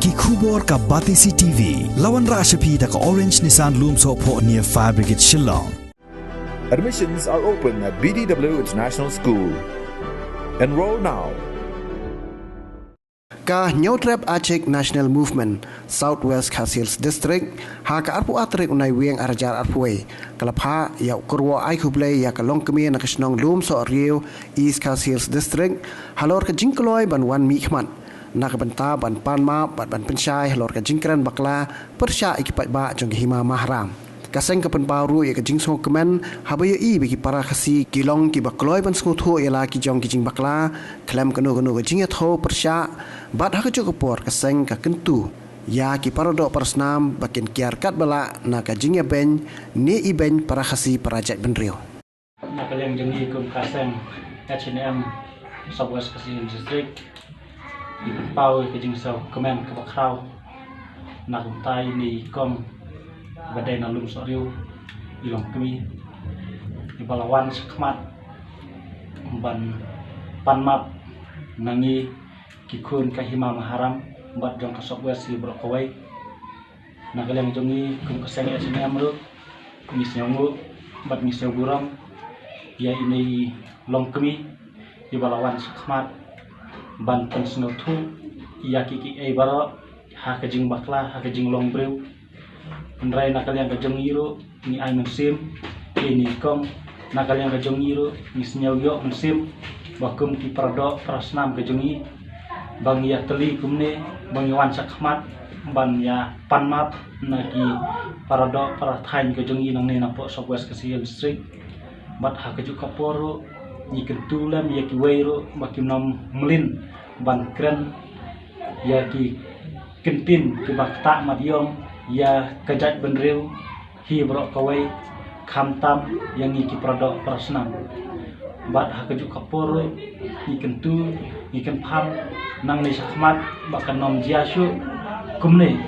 ki khubor ka Batisi TV lawan Rashapi da ka Orange Nissan Lumso po near Fire Brigade Shillong. Admissions are open at BDW International School. Enroll now. Ka Nyotrap Aceh National Movement Southwest Khasiels District ha ka arpu atrik unai wieng arajar arpuai kalapha ya kurwo ai khublei ya ka longkemi na kasnong lum so riu East Khasiels District halor ka jingkloi ban wan mi khmat na ka banta ban panma ban pensyai halor ka jingkran bakla persya ikipat ba jong hima mahram kaseng ka penbaru ya ka jingsong kemen habaya i bagi para khasi kilong ki bakloi ban skuthu ya la ki jong ki jing bakla klam kanu ka jing tho persya bat ha ka jokopor kaseng ka kentu ya ki para do persnam bakin kiar kat bala na ka jing ya ben ni i ben para khasi parajat benrio na ka yang jengi kum kaseng H&M Southwest Khasiels District di pau ke jing so kemen ka bakrau na kum tai ni kom badai na lum so riu ilong kemi di balawan sekmat ban panmap nangi kikun kahima maharam bat jong ka Southwest si brokawai na kaleng jongi kum kaseng H&M ru misnyongu bat misyo buram ya ini long kemi di balawan sekmat ban pensnotu ya kiki ai baro ha ka jing bakla ha ka jing long breu Nrai nakal yang kajong iro ni ay mensim ini kong nakal yang kajong iro ni senyaw yo mensim bakum ki parado prasnam kajong i bang ya teli kumne bang yawan sakmat ban ya panmap naki parado parathain kajong i nang ne napo Southwest Khasiels District bat ha kaju kaporo ni kentulam ya ki weiro bakim nom melin ban kren ya ki kentin ki bakta madiom ya kajat benriu hi brok kawai khamtam yang iki produk prasnam bat ha kaju kapor ikentu iken pham nang ni sakmat bakan nom jiasu kumne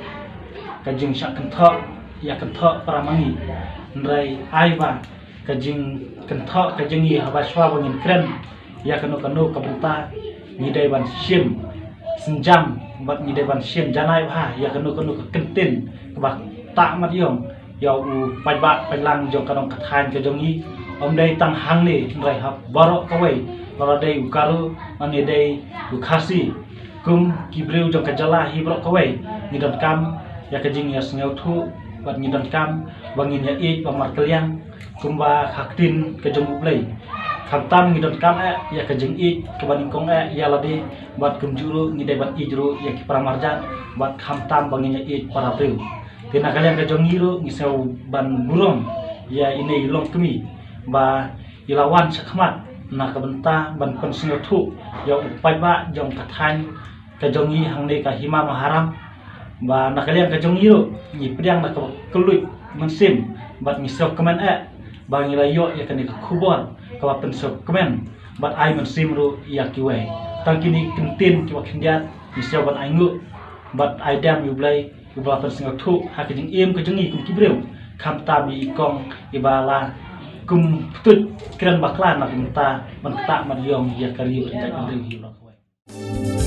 kajing sak kenthok ya kenthok pramangi nrai aiba kajing kenthok kajing i habaswa bangin kren ya kanu kabenta ni dai ban sim senjam bat ni dai ban sim janai ha ya kanu kentin bak tak mat yong ya u pajba pajlang jong kanong kathan ke jongi om dai tang hang ni rai hap barok kawai bara dai ukaru mani dai u khasi kum kibreu jong kajala hi barok kawai ni don kam ya kajing ya sngau thu bat ni don kam bangin ya ik pamar kaliang kumba haktin ke jong uplei khamtam ni don kam ya kajing ik kebaning kong ya ladi bat kumjuru ni dai bat ijru ya ki pramarjan bat khamtam bangin ya ik para breu kena kalian ke jongiro ngisau ban burong ya ini long kemi ba ilawan sakmat na kabenta ban pensingotu ya upai ba jong kathan ke jongi hangne ka hima maharam ba na kalian ke jongiro ni pedang na keluit mensim bat ngisau kemen ba ngilayo ya kene ka khubor ka pensok kemen bat ai mensim ru ya kiwe tangkini kentin ki wakindiat ngisau ban aingu bat ai dam yublai ubah persingau tu hakijing im kejengi kum kibreu kam tabi ikong ibala kum tut keren baklan na kumta man tak mariong ya kari berita kandil hi